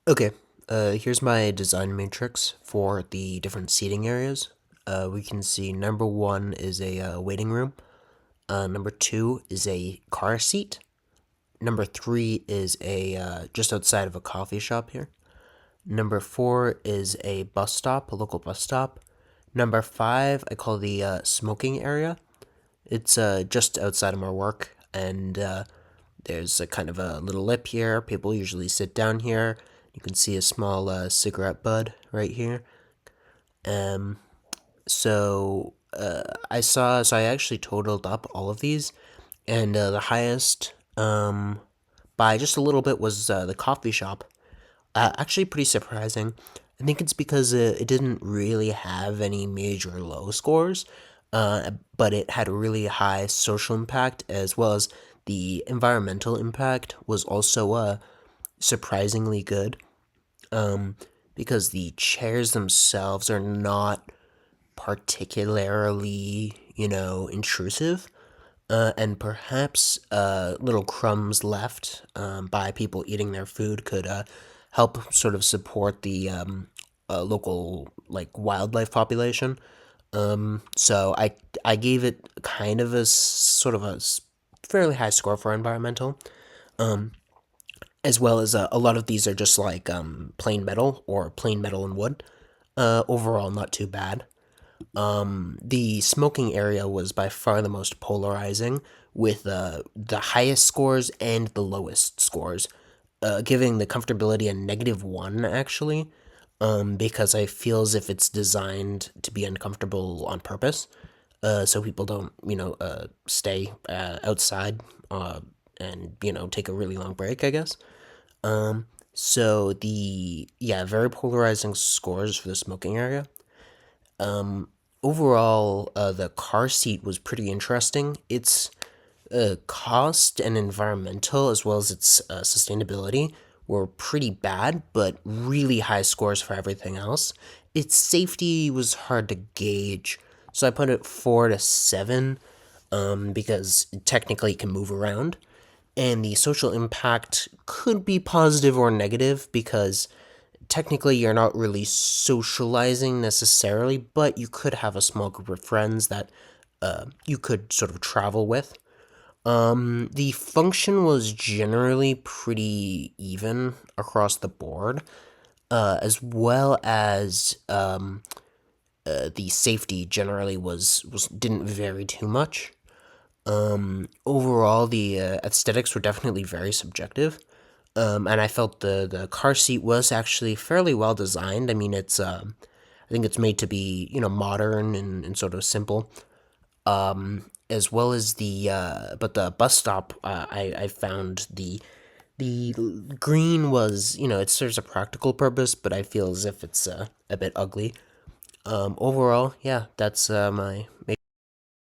Okay, here's my design matrix for the different seating areas. We can see number one is a waiting room. Number two is a car seat. Number three is a just outside of a coffee shop here. Number four is a bus stop, a local bus stop. Number five, I call the smoking area. It's just outside of my work, and there's a kind of a little lip here. People usually sit down here. You can see a small cigarette bud right here. Um, so I actually totaled up all of these, and the highest by just a little bit was the coffee shop. Actually, pretty surprising. I think it's because it didn't really have any major low scores, but it had a really high social impact as well as the environmental impact was also surprisingly good. Because the chairs themselves are not particularly, intrusive. And perhaps little crumbs left by people eating their food could help sort of support the local like wildlife population. So I gave it kind of a sort of fairly high score for environmental. As well as a lot of these are just like plain metal or plain metal and wood. Overall, not too bad. The smoking area was by far the most polarizing, with the highest scores and the lowest scores, giving the comfortability a -1 actually, because I feel as if it's designed to be uncomfortable on purpose, so people don't, stay outside and take a really long break, I guess. So very polarizing scores for the smoking area. Overall, the car seat was pretty interesting. Its cost and environmental, as well as its sustainability, were pretty bad, but really high scores for everything else. Its safety was hard to gauge, so I put it 4 to 7, because technically it can move around. And the social impact could be positive or negative because technically you're not really socializing necessarily, but you could have a small group of friends that you could sort of travel with. The function was generally pretty even across the board, as well as the safety generally was didn't vary too much. Overall, the aesthetics were definitely very subjective. And I felt the car seat was actually fairly well designed. I mean, I think it's made to be, modern and sort of simple. As well as but the bus stop, I found the green was, it serves a practical purpose, but I feel as if it's a bit ugly. Overall, yeah, that's my